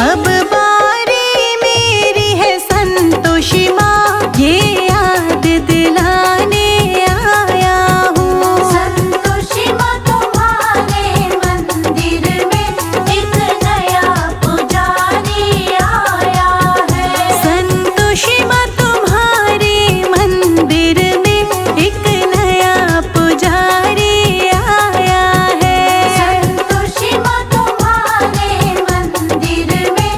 अब बारी मेरी है संतोषी माँ, ये याद दिलाने आया हूँ। संतोषी माँ तुम्हारे मंदिर में एक नया पुजारी आया है। संतोषी माँ तुम्हारे मंदिर में एक नया पुजारी आया है। संतोषी माँ तुम्हारे मंदिर में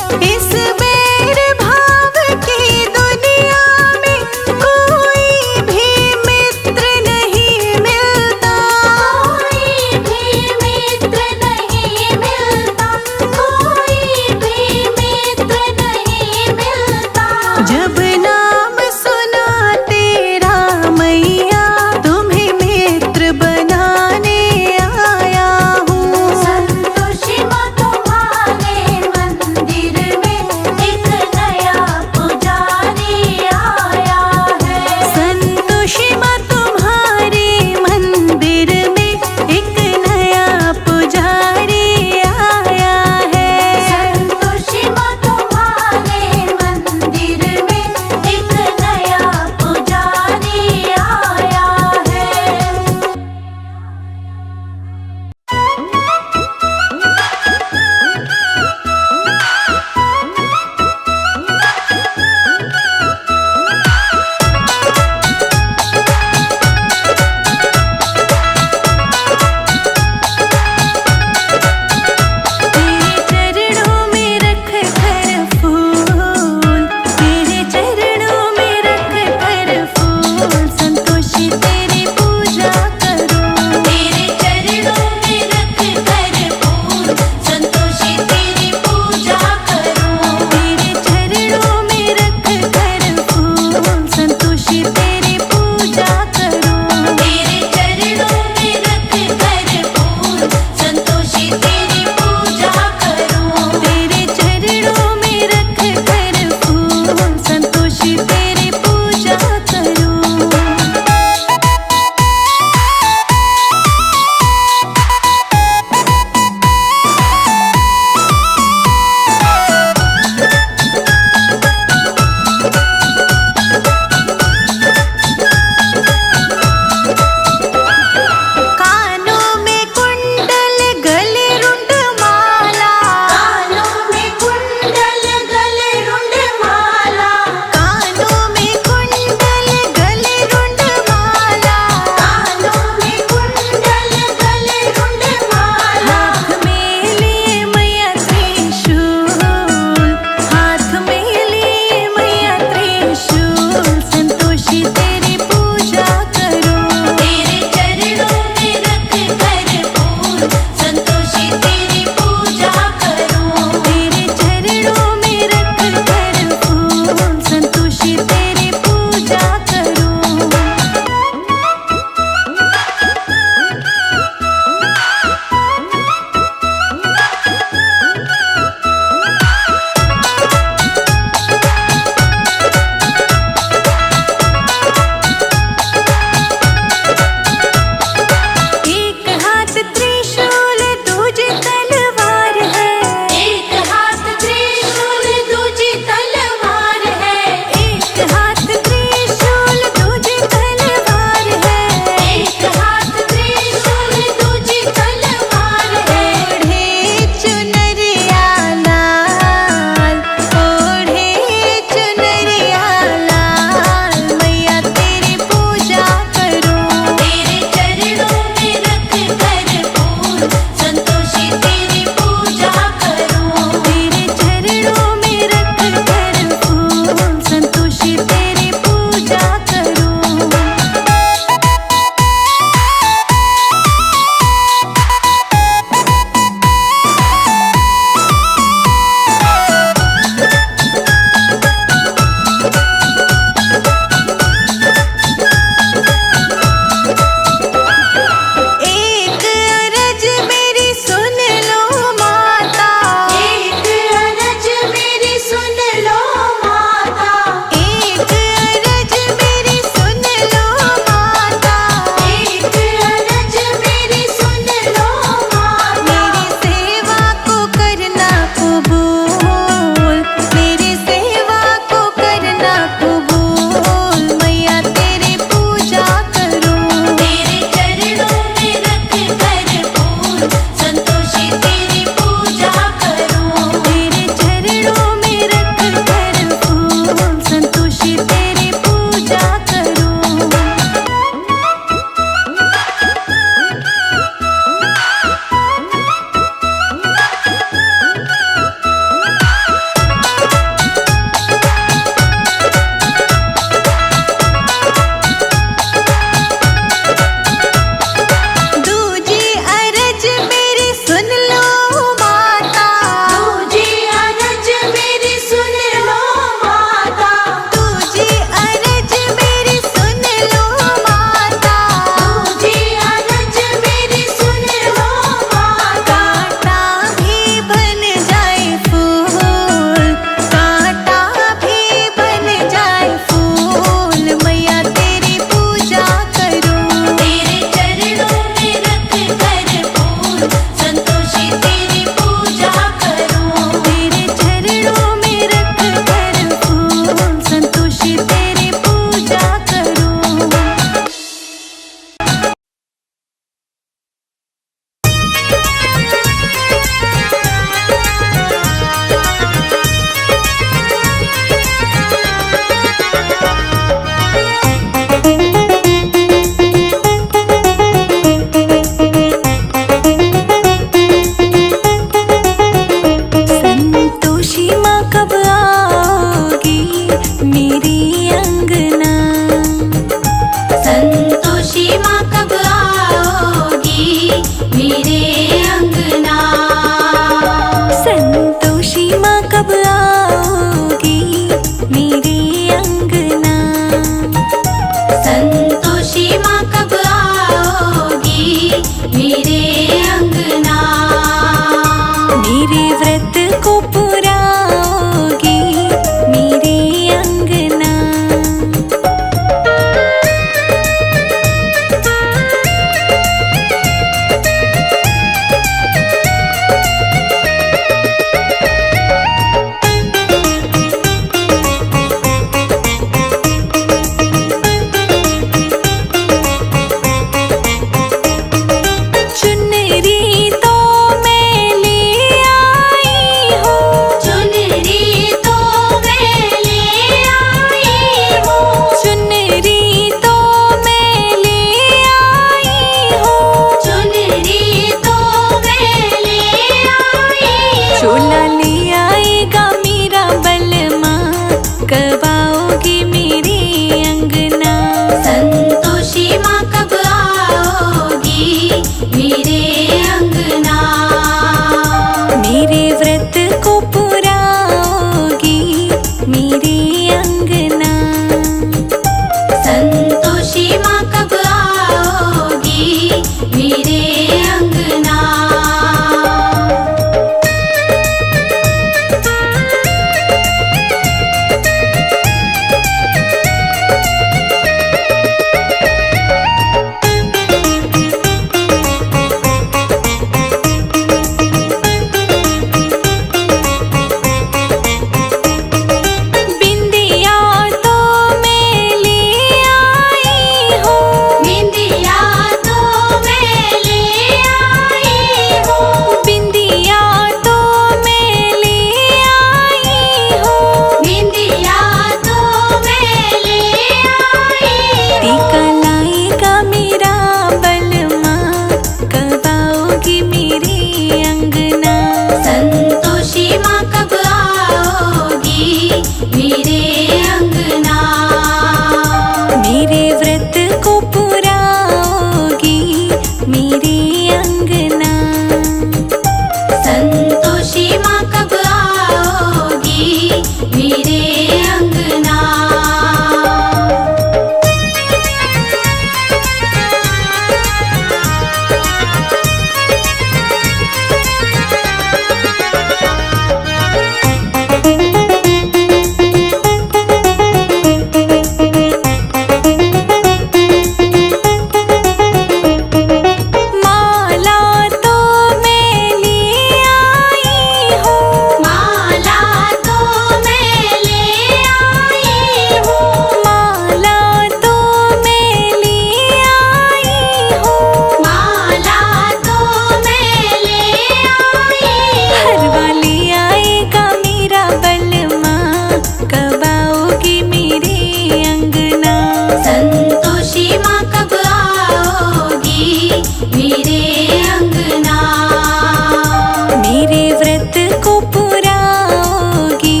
व्रत को पुराओगी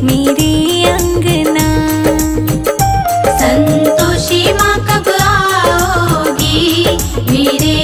मेरे अंगना। संतोषी माँ कब आओगी मेरे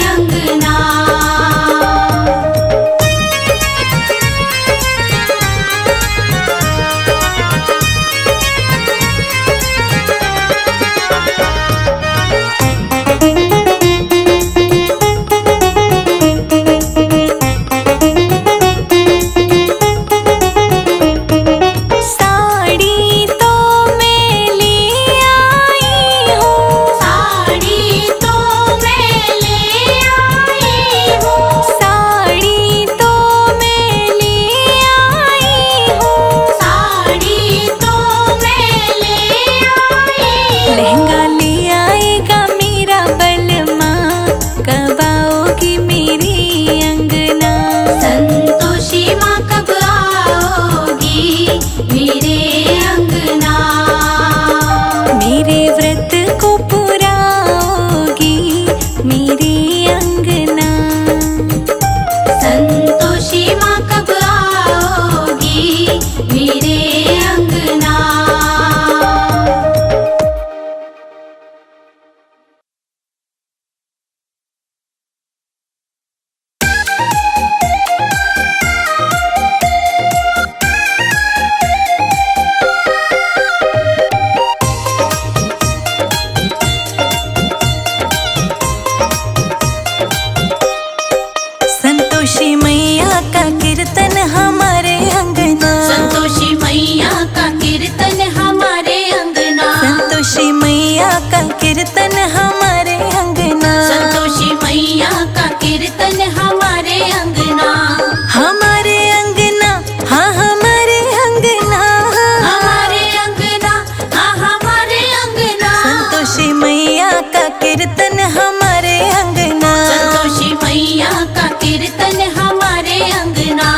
अंगना। कीर्तन हमारे अंगना। संतोषी मैया का कीर्तन हमारे अंगना। हमारे अंगना, हाँ हमारे अंगना, हमारे अंगना, हाँ हमारे अंगना। संतोषी मैया का कीर्तन हमारे अंगना। संतोषी मैया का कीर्तन हमारे अंगना।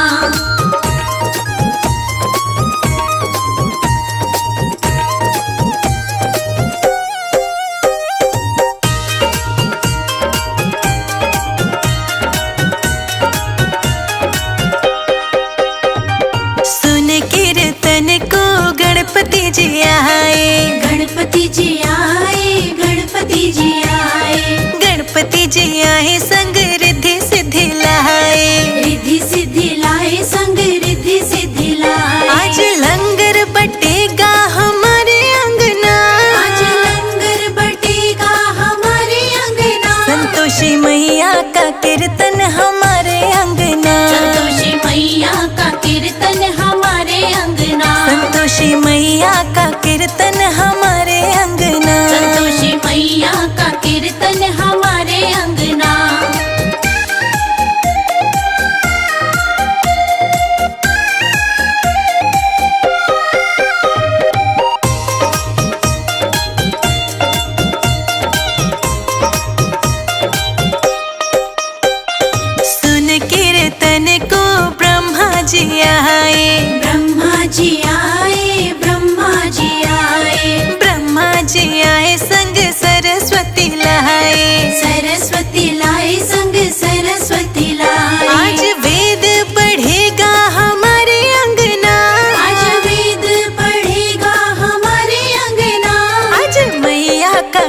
गणपति जी आए, गणपति जी आए, गणपति जी आए। गणपति जी आए संग रिद्धि सिद्धि लाए। रिद्धि सिद्धि लाए, संग रिद्धि सिद्धि लाए। आज लंगर बटेगा हमारे अंगना। आज लंगर बटेगा हमारे अंगना। संतोषी मैया का कीर्तन हमारे अंगना। संतोषी मैया का कीर्तन हमारे अंगना। संतोषी मैया का कीर्तन हमारे अंगना। संतोषी मैया का कीर्तन हमारे अंगना। सुन कीर्तन को ब्रह्मा जी आए। ब्रह्मा जी आए, ब्रह्मा जी आए। ब्रह्मा जी आए संग सरस्वती लाए। सरस्वती लाए, संग सरस्वती लाए। आज वेद पढ़ेगा हमारे अंगना। आज आज वेद पढ़ेगा हमारे अंगना। आज मैया का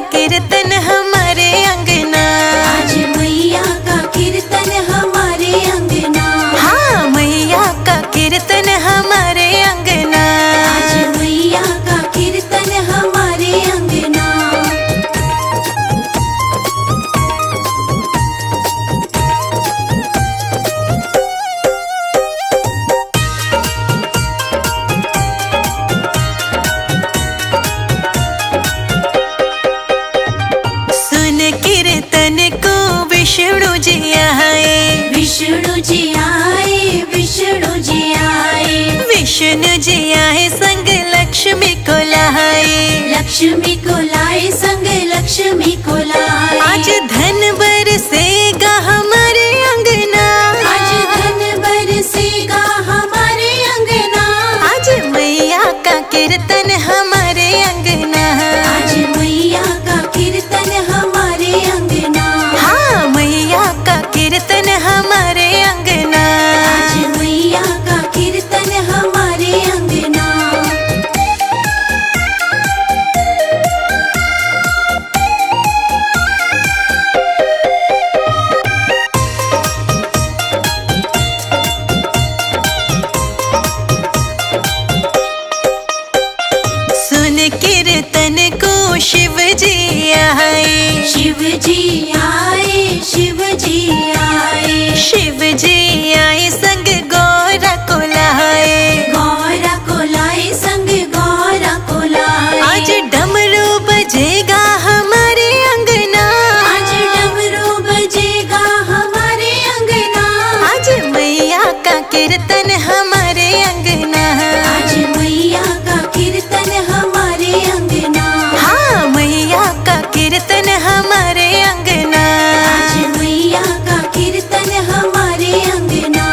जी आए, विष्णु जी आए, विष्णु जी आए, विष्णु जी आए संग लक्ष्मी को लाए, लक्ष्मी को लाए संग लक्ष्मी को लाए। आज धन बरसेगा हमारे अंगना, आज धन बरसेगा हमारे अंगना, आज मैया का कीर्तन हमारे अंगना, आज मैया का कीर्तन हमारे अंगना, हाँ मैया का कीर्तन हमारे अंगना, आज मैया का कीर्तन हमारे अंगना। सुन कीर्तन को शिव जी आए, शिव जी आए, शिव जी आए, शिव जी आए संग गौरा को लाए, गौरा को लाए संग गौरा को लाए। आज डमरू बजेगा हमारे अंगना, आज डमरू बजेगा हमारे अंगना, आज मैया का कीर्तन हमारे अंगना, आज मैया का कीर्तन हमारे अंगना, हाँ मैया का कीर्तन हमारे अंगना, आज मैया का कीर्तन हमारे अंगना।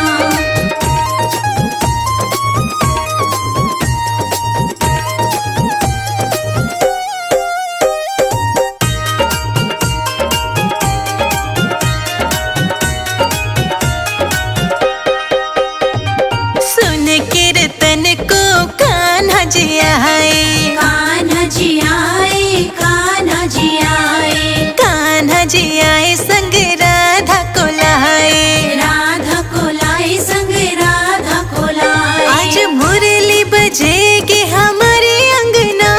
सुन कीर्तन को कान्हा जी आए, कान्हा जी आए, कान्हा जी आए, कान्हा जी आए संग राधा को लाए, राधा को लाए संग राधा को लाए। आज मुरली बजेगी हमारे अंगना,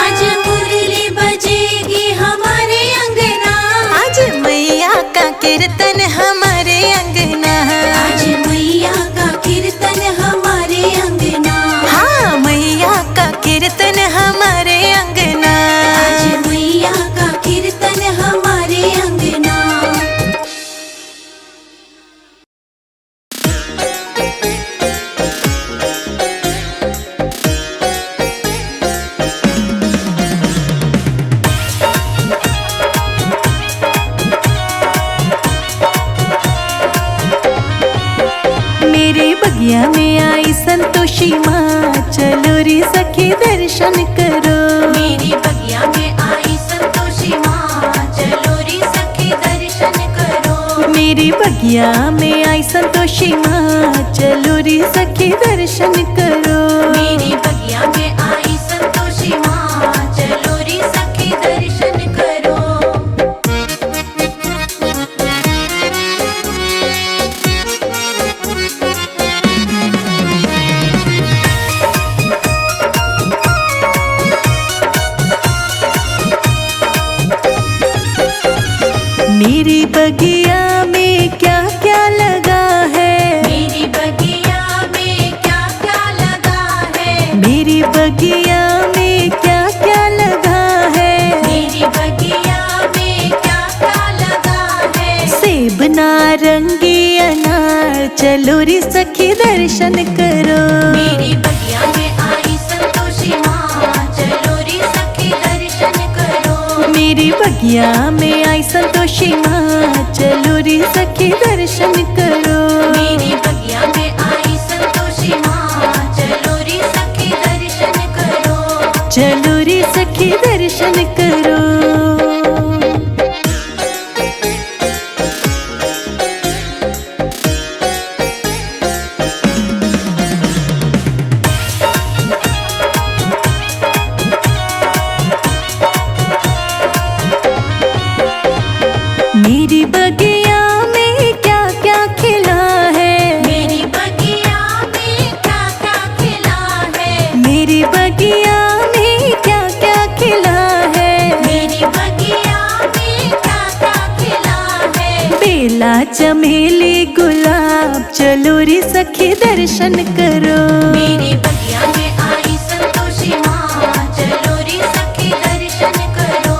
आज मुरली बजेगी हमारे अंगना, आज मैया का कीर्तन हमारे अंगना, आज मैया का कीर्तन हमारे अंगना, हाँ मैया का कीर्तन हमारे अंगना, आज मैया का कीर्तन हमारे अंगना। मेरे बगिया में आई संतोषी माँ, चलो रे सखी दर्शन करो, मेरी बगिया में आई संतोषी माँ, चलो रे सखी दर्शन करो। मेरी बगिया में आई संतोषी माँ, चलो रे सखी दर्शन करो, मेरी बगिया में आई संतोषी माँ, चलो रे सखी दर्शन करो। मेरी बगिया में क्या क्या लगा है, मेरी बगिया में क्या क्या लगा है, मेरी बगिया में क्या क्या लगा है, मेरी बगिया में क्या क्या लगा है। सेब नारंगी अनार, चलो रे सखी दर्शन करो, मेरी बगिया में आई संतोषी माँ, चलो रे सखी दर्शन करो। मेरी बगिया में आई संतोषी माँ, चलो रे सखी दर्शन करो, मेरी बगिया में आई संतोषी माँ, चलो रे सखी दर्शन करो। चलो रे सखी दर्शन करो। मेरी बगिया में क्या क्या खिला है, मेरी बगिया में क्या क्या खिला है, मेरी बगिया में क्या क्या खिला है, मेरी बगिया में क्या क्या खिला है। बेला चमेली गुलाब, चलो रे सखी दर्शन करो, मेरी बगिया में आई संतोषी माँ, चलो रे सखी दर्शन करो।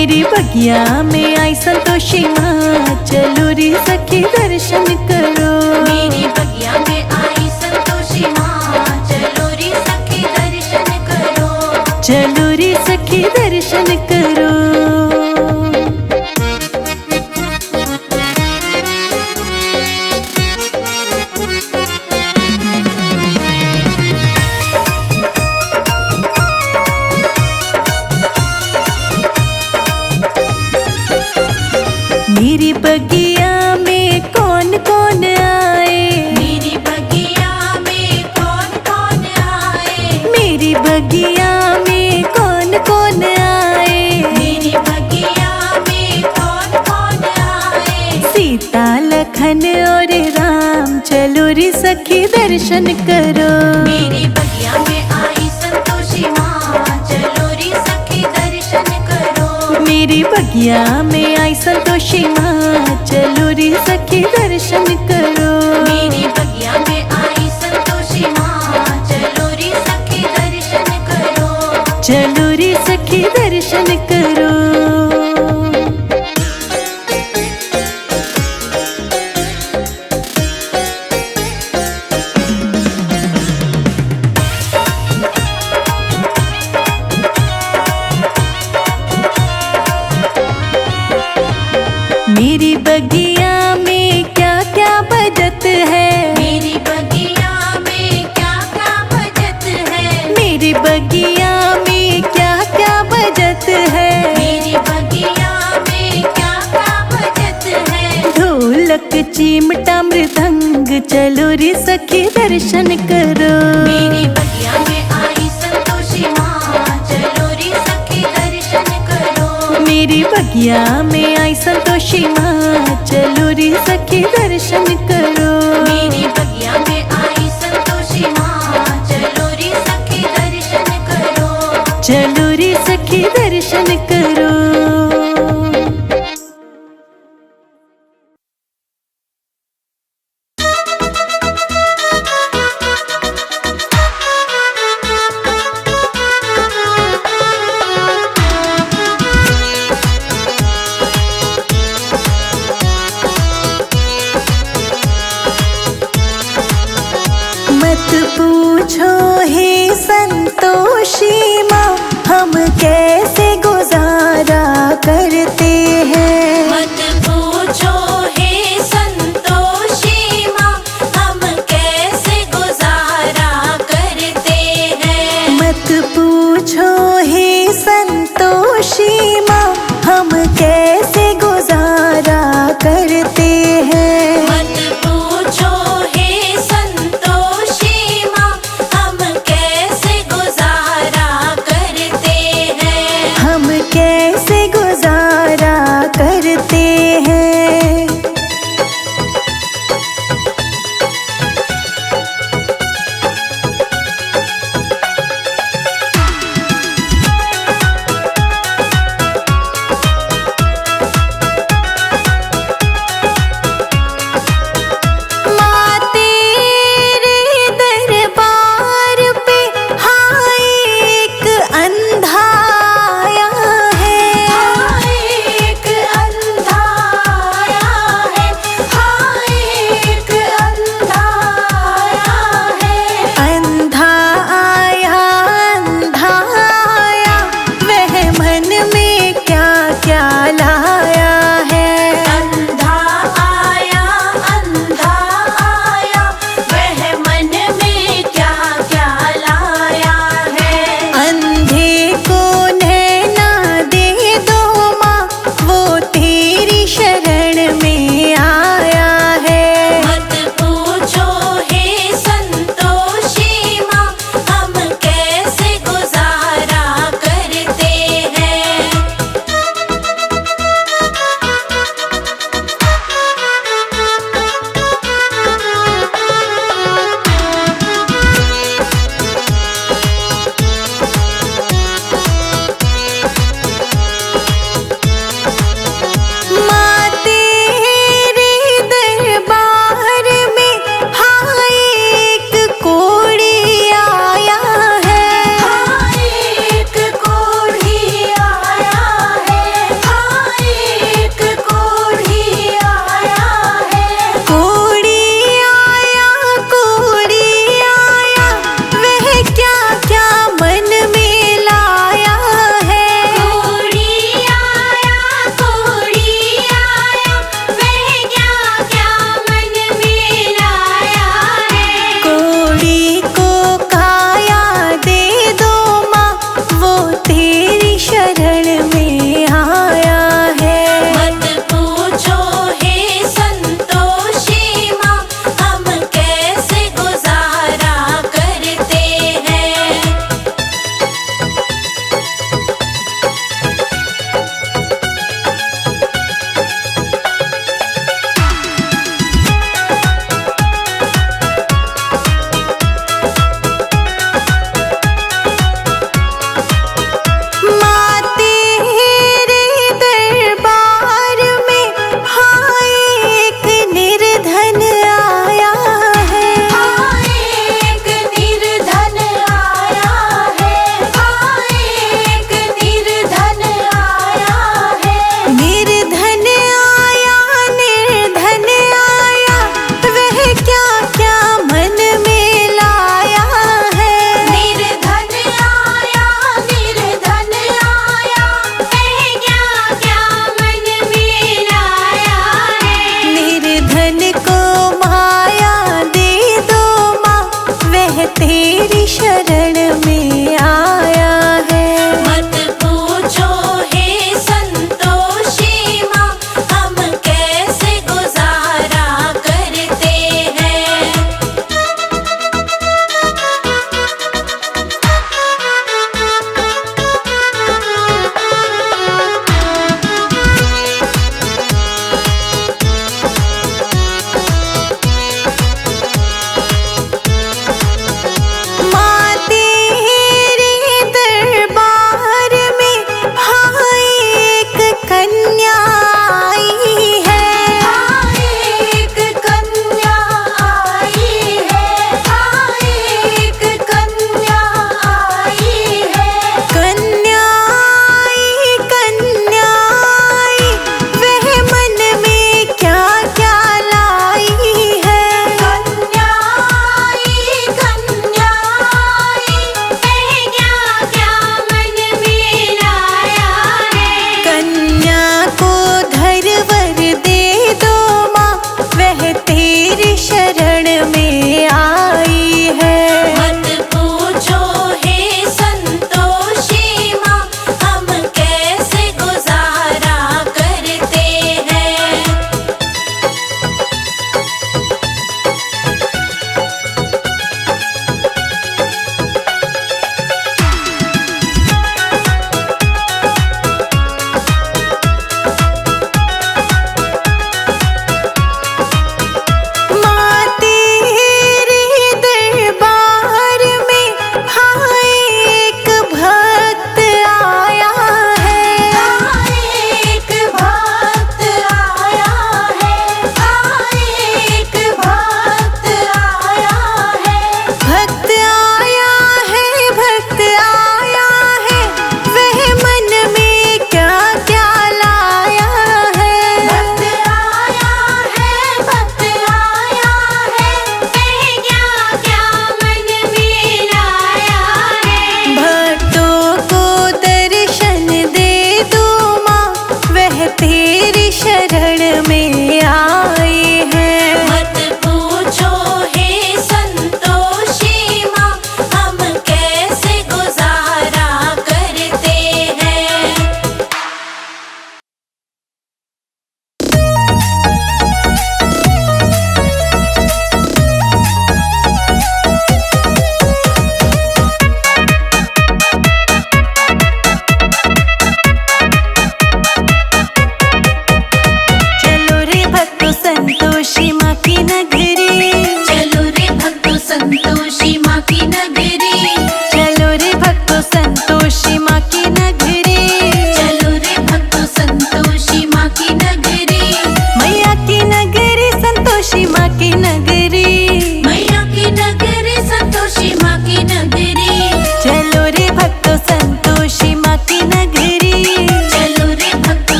मेरी बगिया में आई संतोषी माँ, चलो रे सखी दर्शन करो। मेरी बगिया में आई संतोषी माँ, चलो रे सखी दर्शन करो। चलो रे सखी दर्शन करो। मेरी बगिया में कौन कौन आए, मेरी बगिया में कौन कौन आए, मेरी बगिया में कौन कौन आए, मेरी बगिया में कौन कौन आए। सीता लखन और राम, चलो रे सखी दर्शन करो। मेरी बगिया में आई संतोषी माँ, चलो रे सखी दर्शन करो। मेरी बगिया में आई संतोषी माँ, चलो रे सखी दर्शन करो। मेरी बगिया में आई संतोषी माँ, चलो रे सखी दर्शन करो। चलो रे सखी दर्शन करो। मेरी बगिया में क्या क्या बजत है, मेरी बगिया में क्या क्या बजत है, मेरी बगिया में क्या क्या बजत है, मेरी बगिया में क्या क्या बजत है। ढोलक चिमटा मृदंग, चलो रे सखी दर्शन करो। मेरी बगिया में आई संतोषी माँ, चलो रे सखी दर्शन करो। मेरी बगिया में आई संतोषी माँ, चलो रे सखी दर्शन करो। मेरी बगिया में आई संतोषी माँ, चलो रे सखी दर्शन करो। चलो रे सखी दर्शन करो। मत पूछो हे संतोषी माँ, हम कैसे गुजारा करते हैं। मत पूछो हे संतोषी माँ, हम कैसे गुजारा करते हैं। मत पूछो हे संतोषी माँ, हम कैसे गुजारा करते हैं। मत पूछो हे संतोषी माँ, हम कैसे गुजारा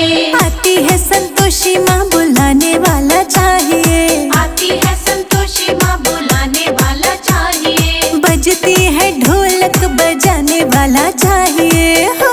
चाहिए। आती है संतोषी माँ बुलाने वाला चाहिए। आती है संतोषी माँ बुलाने वाला चाहिए। बजती है ढोलक बजाने वाला चाहिए हो।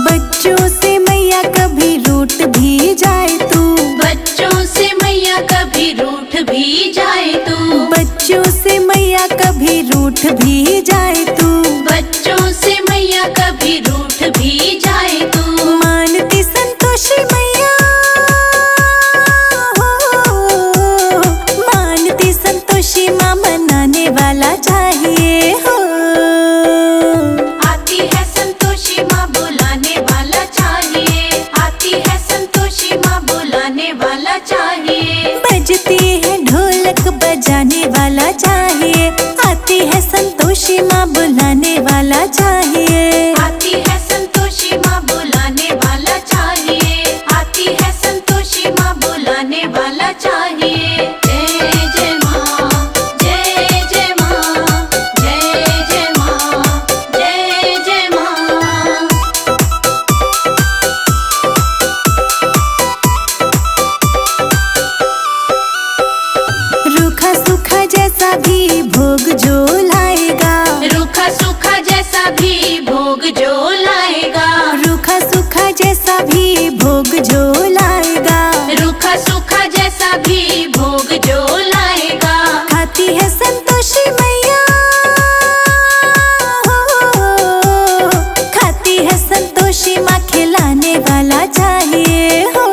बच्चों से मैया कभी रूठ भी जाए तू। बच्चों से मैया कभी रूठ भी जाए तू। बच्चों से मैया कभी रूठ भी जाए तू। बच्चों से मैया कभी रूठ भी जाए तू। मानती संतोषी मैया हो। मानती संतोषी माँ मनाने वाला चाहिए हो। आती है संतोषी माँ बुलाने वाला चाहिए। आती है संतोषी माँ बुलाने वाला चाहिए। बजती है ढोलक बजाने वाला चाहिए। आती है संतोषी माँ बुलाने वाला चाहिए। आती है संतोषी माँ बुलाने वाला चाहिए। आती है संतोषी माँ बुलाने वाला चाहिए। जय जय माँ, जय जय माँ, जय जय माँ, जय जय माँ। रूखा सूखा जैसा भी भोग जो लाएगा। रूखा सूखा जैसा भी भोग जो लाएगा। रूखा सूखा जैसा भी भोग जो लाएगा। रूखा सूखा जैसा भी भोग जो लाएगा। खाती है संतोषी मैया हो। खाती है संतोषी माँ खिलाने वाला चाहिए हो।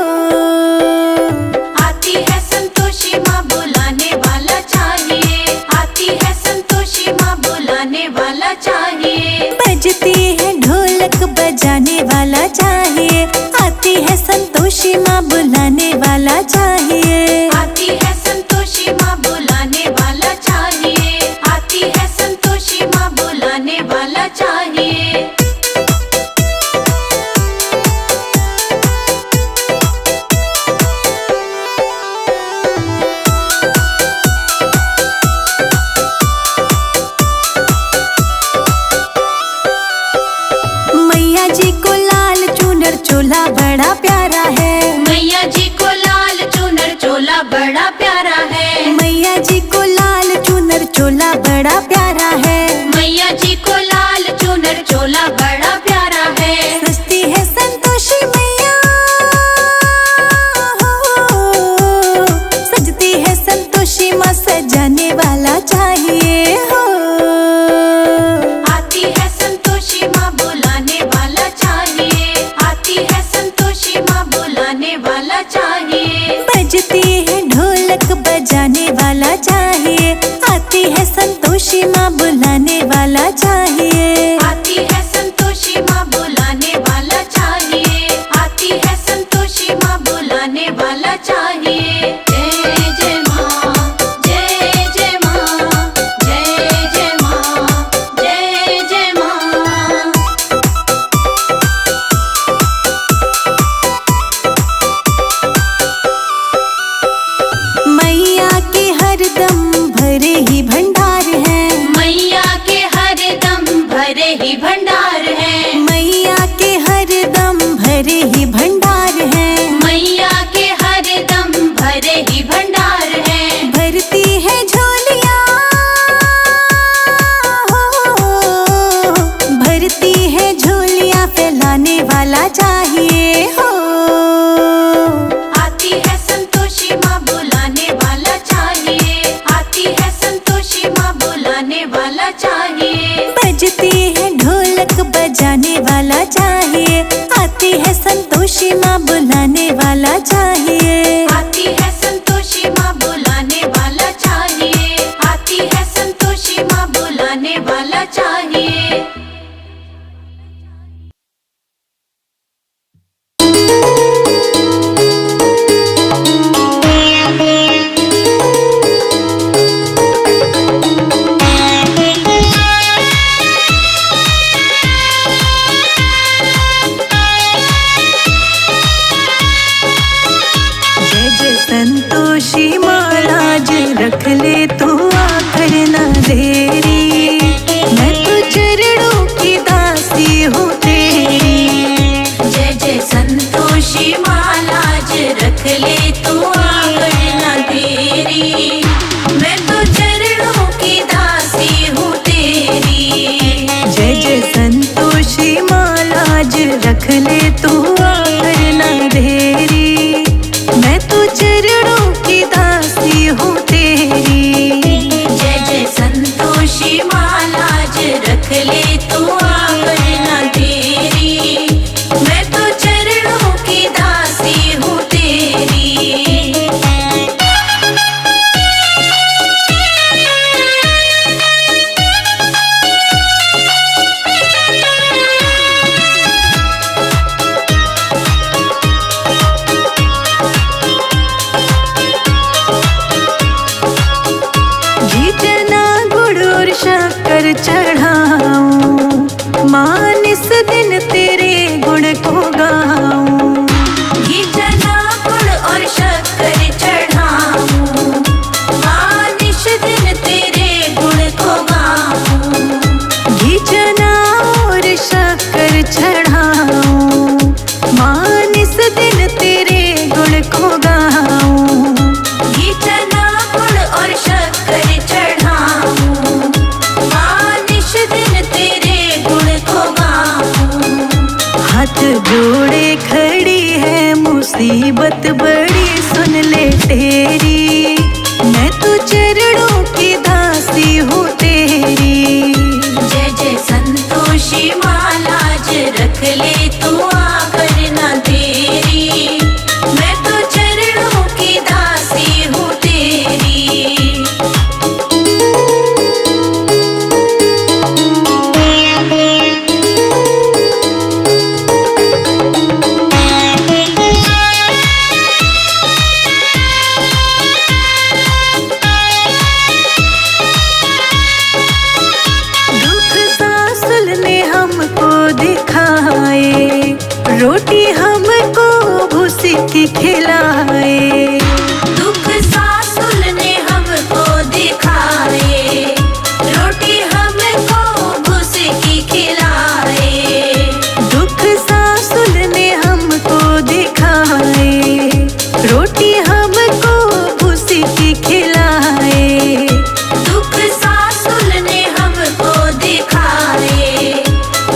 आती है संतोषी माँ बुलाने वाला चाहिए। आती है संतोषी माँ बुलाने वाला चाहिए। बजती है ढोलक बजाने वाला चाहिए। आती है संतोषी माँ बुलाने वाला चाहिए। आती है संतोषी माँ बुलाने वाला चाहिए। आती है संतोषी माँ बुलाने वाला चाहिए। मैया जी को लाल चुनर चोला बड़ा प्यारा है। मैया जी को लाल चुनर चोला बड़ा प्यारा है। मैया जी को लाल चुनर चोला बड़ा प्यारा है। मैया जी को लाल चुनर चोला बड़ा प्यारा है। सजती है संतोषी मैया हो। सजती है संतोषी माँ सजाने वाला चाहिए हो। आती है संतोषी माँ बुलाने वाला चाहिए। आती है संतोषी माँ बुलाने वाला चाहिए। बजती है ढोलक बजाने वाला चाहिए। आती है संतोषी माँ बुलाने वाला चाहिए। आती है संतोषी माँ बुलाने वाला चाहिए। आती है संतोषी माँ बुलाने वाला चाहिए। जय जय माँ, जय जय माँ, जय जय माँ, जय जय माँ। मैया लाज रख ले तू आकर न देरी। मैं तो चरणों की दासी हूँ तेरी। जय जय संतोषी माँ लाज रख ले तू आकर न देरी। मैं तो चरणों की दासी हूँ तेरी। जय जय संतोषी माँ लाज रख ले तू आकर न देरी। मैं तो चरणों की दासी हूँ तेरी। जय जय संतोषी माँ लाज रख ले तू आकर न देरी। मैं तो चरणों की दासी हूँ तेरी। घी चना गुड़ और शक्कर चढ़ाऊं माँ इस दिन तेरे गुण को गाऊं। घी चना गुड़ और शक्कर चढ़ाऊं माँ निश दिन तेरे गुण को गाऊं। घी चना और शक्कर चढ़ाऊं माँ इस दिन तेरे गुण को गाऊं। घी चना गुड़ और शक्कर चढ़ाऊं माँ निश दिन तेरे गुण को गाऊं। हाथ जोड़े खड़ी है मुसीबत बड़ी सुन ले तेरी। मैं तो चरणों की दासी हूँ तेरी। जय जय संतोषी माँ लाज रख ले तू आकर न देरी। मैं तो चरणों की दासी हूँ तेरी। दुख सासुल ने हमको दिखाए, रोटी हमको भूसी की खिलाए। दुख सासुल ने हमको दिखाए, रोटी हमको भूस की खिलाए। दुख सासुल ने हमको दिखाए, रोटी हमको भूसी की खिलाए। दुख सासुल ने हमको दिखाए,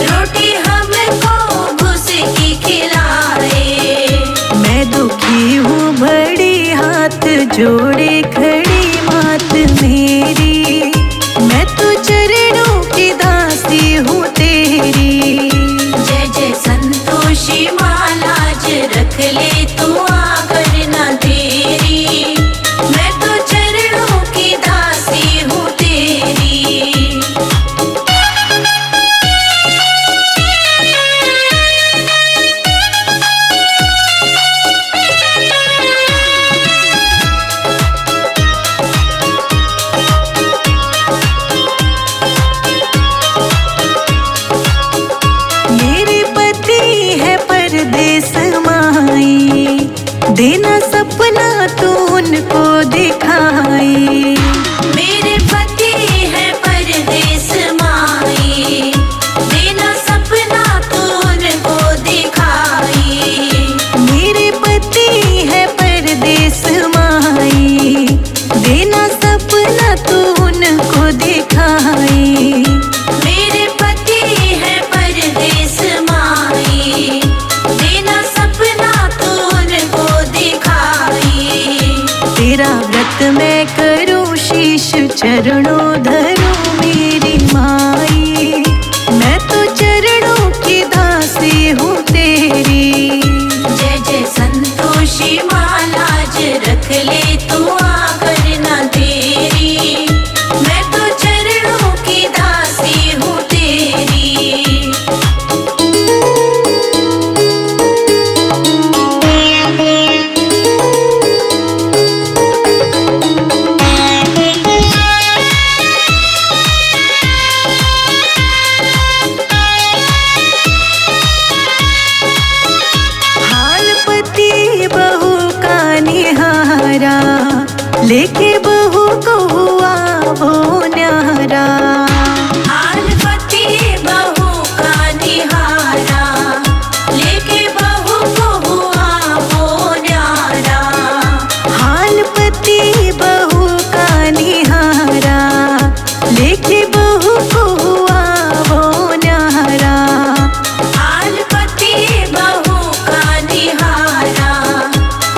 रोटी हमको भूस की खिलाए। मैं दुखी हूँ बड़ी हाथ जोड़े खड़ी मात मेरी। मैं तो चरणों की दासी हूँ तेरी। जय जय संतोषी माँ लाज रख ले तू आकर न देरी। मैं तो चरणों की दासी हूँ तेरी। मेरे पति है परदेस माई, देना सपना तू उनको दिखाई। मेरे पति है परदेस माई, देना सपना तू उनको दिखाई। मेरे पति है परदेस माई, देना सपना तू उनको दिखाई। मेरे पति है परदेस माई, देना सपना तू उनको दिखाई। तेरा व्रत मैं करूं शीश चरणों धरूं मेरी माई। मैं तो चरणों की दासी हूँ तेरी। जय जय संतोषी माँ लाज रख ले तू आकर न देरी। मैं तो चरणों की दासी हूँ तेरी। आवो न्यारा। हाल पति बहू का निहारा, लेके बहू को आवो न्यारा। हाल पति बहू का निहारा, लेके बहू को आवो न्यारा। हाल पति बहू का निहारा,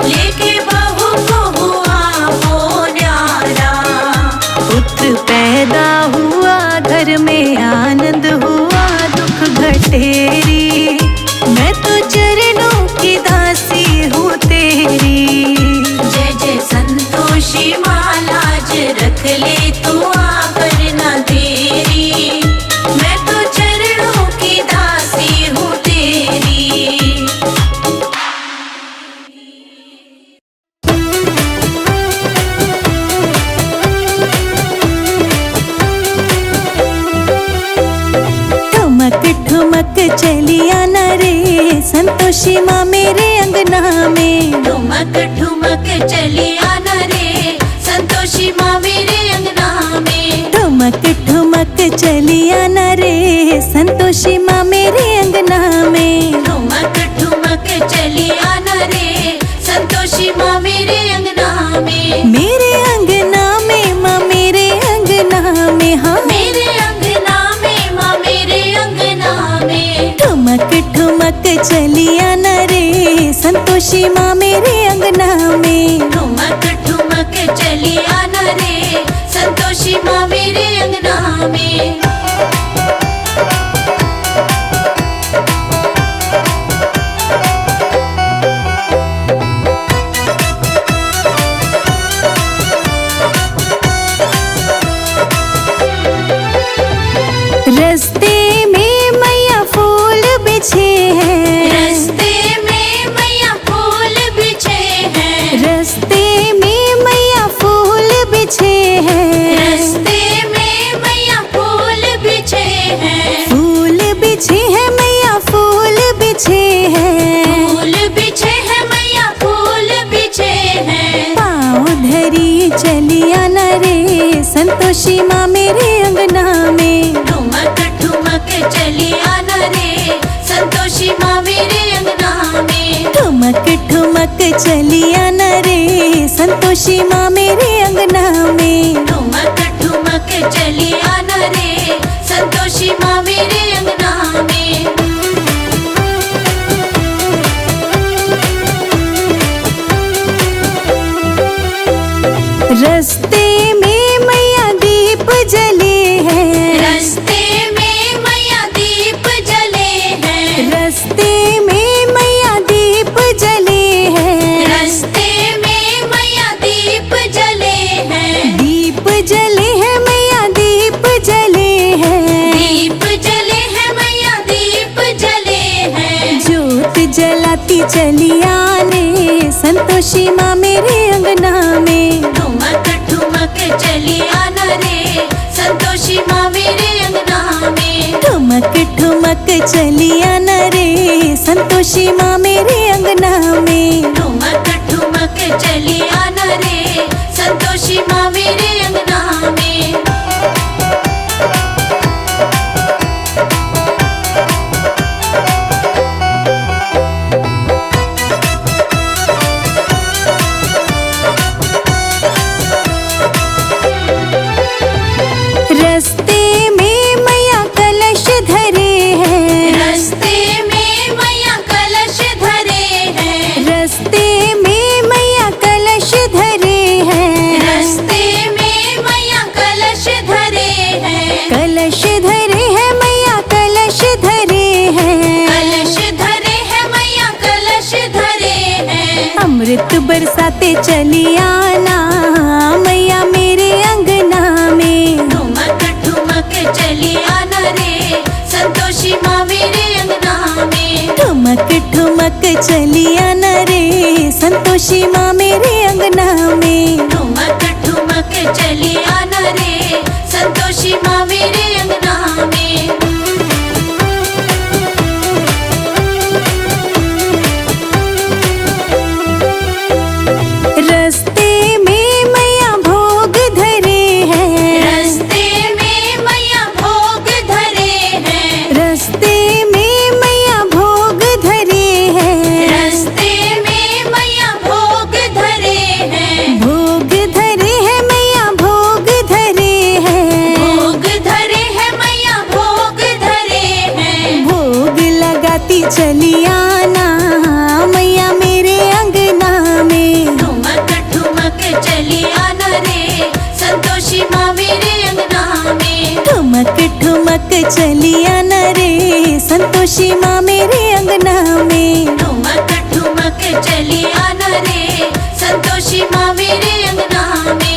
लेके बहू को आवो न्यारा। पुत्र पैदा हुआ घर में आनंद हुआ दुख घटेरी। मैं तो चरणों की दासी हूँ तेरी। जय जय संतोषी माँ लाज रख ले तू आकर न देरी। मैं तो चरणों की दासी हूँ तेरी। ठुमक ठुमक चलिया न रे संतोषी माँ मेरे अंगना में। ठुमक ठुमक चली आना रे संतोषी माँ मेरे अंगना में। ठुमक ठुमक चलिया न रे संतोषी माँ मेरे अंगना में। ठुमक ठुमक चली आना रे संतोषी माँ मेरे अंगना में। मेरे अंगना में माँ मेरे अंगना में। हाँ मेरे अंगना में माँ मेरे अंगना में। ठुमक ठुमक चलिया न रे संतोषी माँ मेरे अंगना में। ठुमक ठुमक चली आना रे संतोषी माँ मेरे अंगना में। रस्ते में मैया फूल बिछे हैं। रस्ते में मैया फूल बिछे हैं। रस्ते में मैया फूल बिछे हैं। रस्ते में मैया फूल बिछे हैं। फूल बिछे हैं मैया फूल बिछे हैं। फूल बिछे हैं मैया फूल बिछे हैं। पाँव धरी चलिया न रे संतोषी माँ मेरे अंगना में। ठुमक ठुमक चली आना रे संतोषी माँ मेरे अंगना में। ठुमक ठुमक चलिया न रे संतोषी माँ मेरे अंगना में। ठुमक ठुमक चली आना रे संतोषी माँ मेरे अंगना में। रस्ते में मैया दीप जले हैं। रस्ते में मैया दीप जले हैं। रस्ते में मैया दीप जले हैं। रस्ते में मैया दीप जले हैं। दीप जले हैं मैया दीप जले हैं। दीप जले हैं मैया दीप जले हैं। ज्योत जलाती चलिया ने संतोषी माँ मेरे अंगना में। ठुमक ठुमक चली आना रे संतोषी माँ मेरे अंगना में। ठुमक ठुमक चलिया न रे संतोषी माँ मेरे अंगना में। ठुमक ठुमक चली आना रे संतोषी माँ मेरे अंगना में। रस्ते में मैया कलश धरे हैं। रस्ते में मैया कलश धरे हैं। रस्ते में मैया कलश धरे हैं। रस्ते में मैया कलश धरे हैं। कलश धरे हैं मैया कलश धरे हैं। कलश धरे हैं मैया कलश धरे हैं। अमृत बरसाते चली आना मैया मेरे अंगना में। ठुमक ठुमक चली आना रे संतोषी माँ मेरे अंगना में। ठुमक ठुमक चलिया न रे संतोषी माँ मेरे अंगना में। ठुमक ठुमक चली आना रे संतोषी माँ मेरे अंगना में। रस्ते में रे संतोषी माँ मेरे अंगना में। ठुमक ठुमक चली आना रे संतोषी माँ मेरे अंगना में। ठुमक ठुमक चली आना रे संतोषी माँ मेरे अंगना में।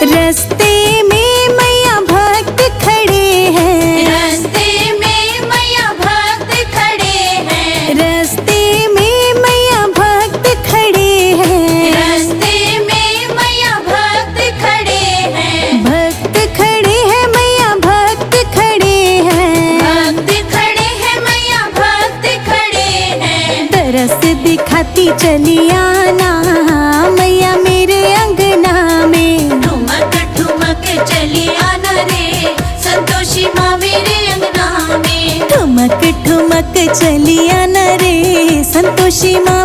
रस्ते में मैया भक्त खड़े हैं। रस्ते में मैया भक्त खड़े हैं। रस्ते में मैया भक्त खड़े हैं। रस्ते में मैया भक्त खड़े हैं। भक्त खड़े हैं मैया भक्त खड़े हैं। भक्त खड़े हैं मैया भक्त खड़े हैं। तरस दिखाती चली आना मैया मेरे अंगना में। ठुमक ठुमक चली आना रे संतोषी माँ मेरे अंगना में। ठुमक ठुमक चली आना रे संतोषी माँ